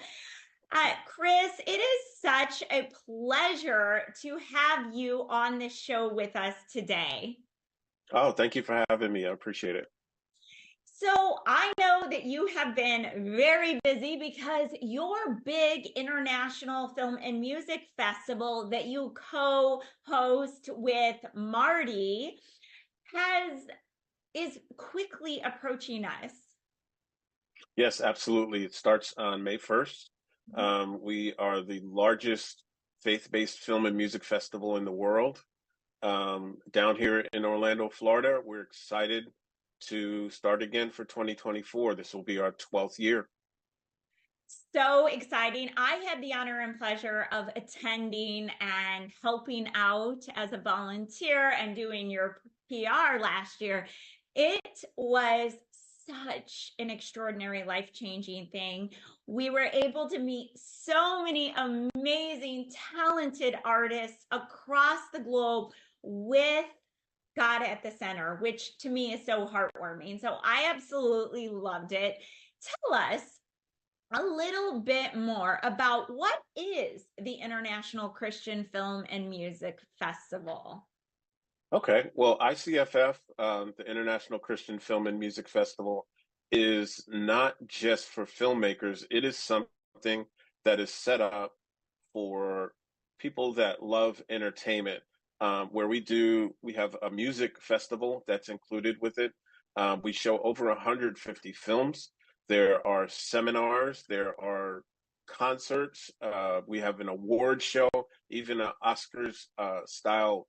Speaker 2: Chris, it is such a pleasure to have you on the show with us today.
Speaker 13: Oh, thank you for having me. I appreciate it.
Speaker 2: So I know that you have been very busy because your big international film and music festival that you co-host with Marty is quickly approaching us.
Speaker 13: Yes, absolutely. It starts on May 1st. We are the largest faith-based film and music festival in the world. Down here in Orlando, Florida, we're excited to start again for 2024. This will be our 12th year.
Speaker 2: So exciting. I had the honor and pleasure of attending and helping out as a volunteer and doing your PR last year. It was such an extraordinary, life-changing thing. We were able to meet so many amazing, talented artists across the globe with God at the center, which to me is so heartwarming. So I absolutely loved it. Tell us a little bit more about what is the International Christian Film and Music Festival?
Speaker 13: Okay, well, ICFF, the International Christian Film and Music Festival, is not just for filmmakers. It is something that is set up for people that love entertainment, where we have a music festival that's included with it. We show over 150 films. There are seminars, there are concerts, we have an award show, even an Oscars style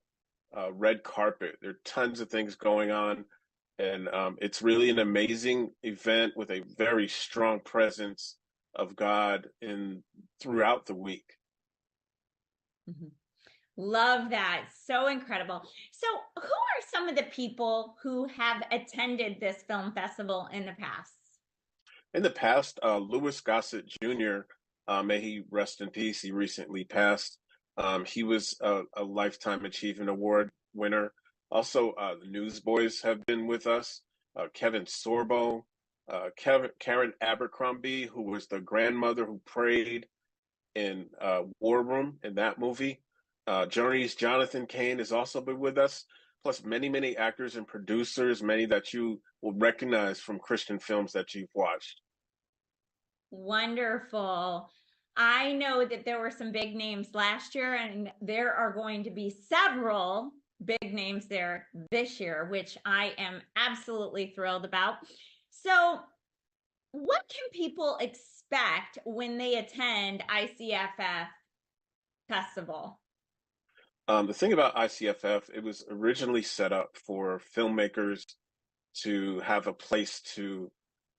Speaker 13: red carpet. There are tons of things going on, and it's really an amazing event with a very strong presence of God throughout the week.
Speaker 2: Mm-hmm. Love that. So incredible. So who are some of the people who have attended this film festival in the past?
Speaker 13: In the past, Louis Gossett Jr., may he rest in peace, he recently passed. He was a Lifetime Achievement Award winner. Also, the Newsboys have been with us. Kevin Sorbo, Karen Abercrombie, who was the grandmother who prayed in War Room in that movie. Journey's Jonathan Cain has also been with us, plus many, many actors and producers, many that you will recognize from Christian films that you've watched.
Speaker 2: Wonderful. I know that there were some big names last year, and there are going to be several big names there this year, which I am absolutely thrilled about. So what can people expect when they attend ICFF Festival?
Speaker 13: The thing about ICFF, it was originally set up for filmmakers to have a place to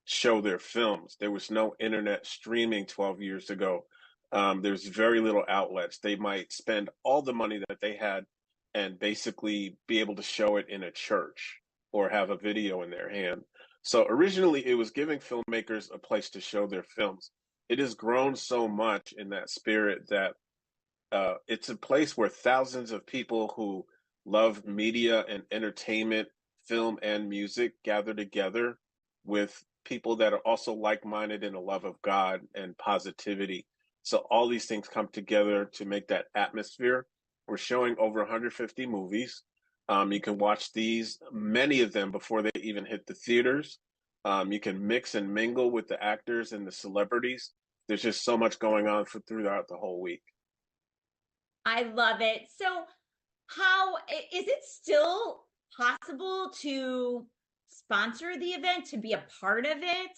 Speaker 13: show their films. There was no internet streaming 12 years ago. There's very little outlets. They might spend all the money that they had and basically be able to show it in a church or have a video in their hand. So originally it was giving filmmakers a place to show their films. It has grown so much in that spirit that it's a place where thousands of people who love media and entertainment, film and music gather together with people that are also like-minded in the love of God and positivity. So all these things come together to make that atmosphere. We're showing over 150 movies. You can watch these, many of them, before they even hit the theaters. You can mix and mingle with the actors and the celebrities. There's just so much going on throughout the whole week.
Speaker 2: I love it. So how is it still possible to sponsor the event, to be a part of it?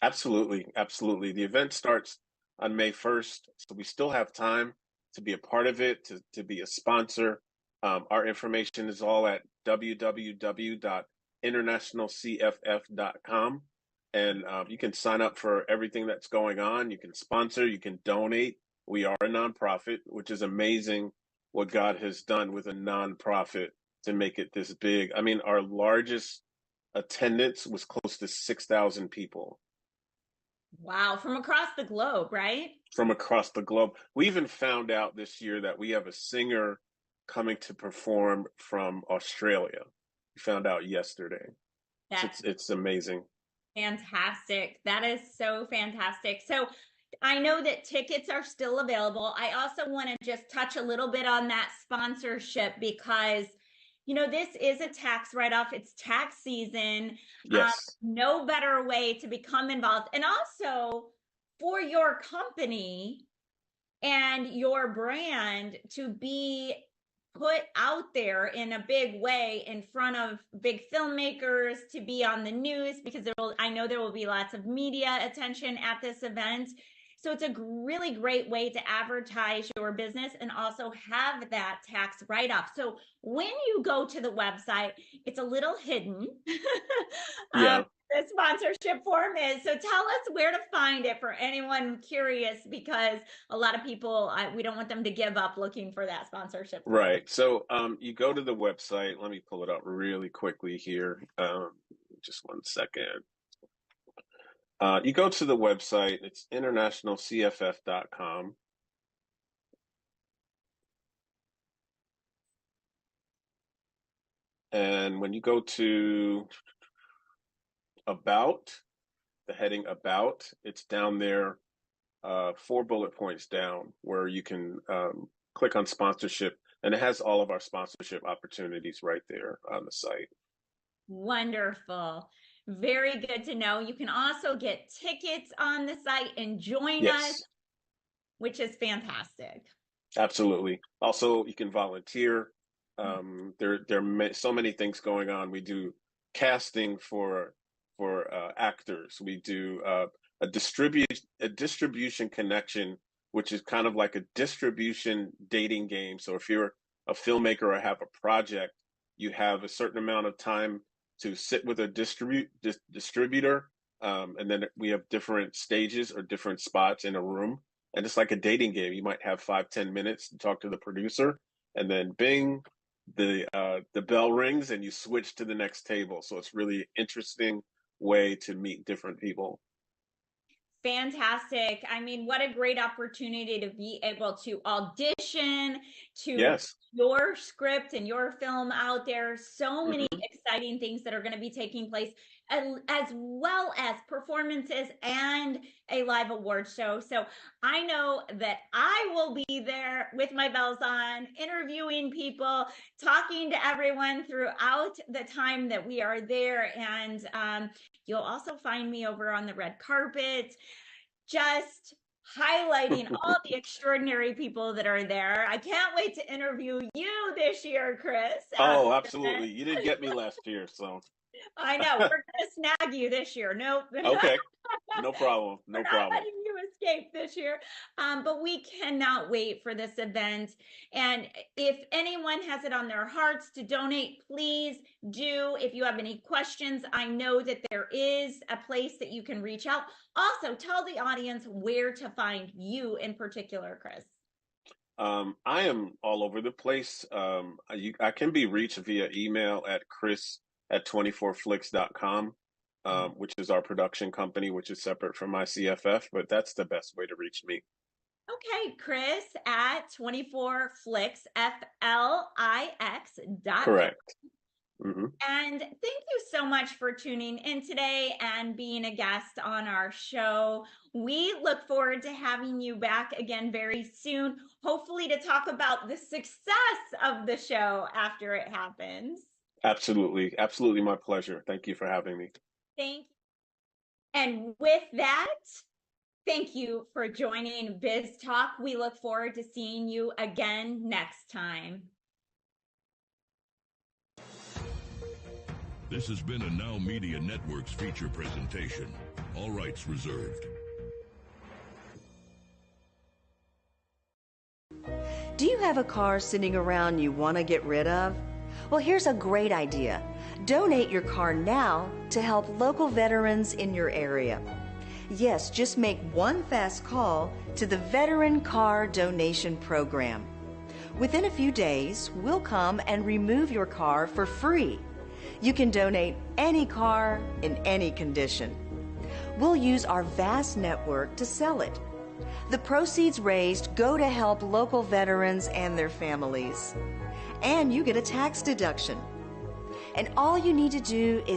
Speaker 13: Absolutely. Absolutely. The event starts on May 1st, so we still have time to be a part of it, to be a sponsor. Our information is all at www.internationalcff.com. And you can sign up for everything that's going on. You can sponsor, you can donate. We are a nonprofit, which is amazing what God has done with a nonprofit to make it this big. I mean, our largest attendance was close to 6,000 people.
Speaker 2: Wow, from across the globe, right?
Speaker 13: From across the globe. We even found out this year that we have a singer coming to perform from Australia. We found out yesterday. So it's amazing.
Speaker 2: Fantastic. That is so fantastic. So I know that tickets are still available. I also want to just touch a little bit on that sponsorship because, you know, this is a tax write-off. It's tax season.
Speaker 13: Yes.
Speaker 2: No better way to become involved. And also for your company and your brand to be put out there in a big way in front of big filmmakers, to be on the news, because I know there will be lots of media attention at this event. So it's a really great way to advertise your business and also have that tax write-off. So when you go to the website, it's a little hidden.
Speaker 13: Yeah.
Speaker 2: The sponsorship form is. So tell us where to find it for anyone curious, because a lot of people, we don't want them to give up looking for that sponsorship form.
Speaker 13: Right. So you go to the website. Let me pull it up really quickly here. Just one second. You go to the website. It's internationalcff.com. And when you go to About, the heading About, it's down there, 4 bullet points down, where you can click on sponsorship, and it has all of our sponsorship opportunities right there on the site.
Speaker 2: Wonderful. Very good to know. You can also get tickets on the site and join us, which is fantastic.
Speaker 13: Absolutely. Also, you can volunteer. There are so many things going on. We do casting for actors. We do a distribution connection, which is kind of like a distribution dating game. So if you're a filmmaker or have a project, you have a certain amount of time to sit with a distributor, and then we have different stages or different spots in a room, and it's like a dating game. You might have 5-10 minutes to talk to the producer, and then bing, the bell rings and you switch to the next table. So it's really interesting way to meet different people.
Speaker 2: Fantastic. I mean, what a great opportunity to be able to audition, to your script and your film out there. So many exciting things that are going to be taking place, as well as performances and a live award show. So I know that I will be there with my bells on, interviewing people, talking to everyone throughout the time that we are there. And you'll also find me over on the red carpet, just highlighting all the extraordinary people that are there. I can't wait to interview you this year, Chris.
Speaker 13: Oh, absolutely. You didn't get me last year, so.
Speaker 2: I know. We're going to snag you this year. Nope.
Speaker 13: Okay. No problem. No
Speaker 2: We're not
Speaker 13: problem.
Speaker 2: letting you escape this year. But we cannot wait for this event. And if anyone has it on their hearts to donate, please do. If you have any questions, I know that there is a place that you can reach out. Also, tell the audience where to find you in particular, Chris.
Speaker 13: I am all over the place. I can be reached via email at chris@24flix.com, which is our production company, which is separate from ICFF, but that's the best way to reach me.
Speaker 2: Okay, Chris at 24flix, FLIX.com.
Speaker 13: Correct.
Speaker 2: And thank you so much for tuning in today and being a guest on our show. We look forward to having you back again very soon, hopefully to talk about the success of the show after it happens.
Speaker 13: Absolutely. Absolutely my pleasure. Thank you for having me.
Speaker 2: Thank you. And with that, thank you for joining Biz Talk. We look forward to seeing you again next time.
Speaker 14: This has been a NowMedia Networks feature presentation. All rights reserved.
Speaker 1: Do you have a car sitting around you want to get rid of? Well, here's a great idea. Donate your car now to help local veterans in your area. Yes, just make one fast call to the Veteran Car Donation Program. Within a few days, we'll come and remove your car for free. You can donate any car in any condition. We'll use our vast network to sell it. The proceeds raised go to help local veterans and their families. And you get a tax deduction. And all you need to do is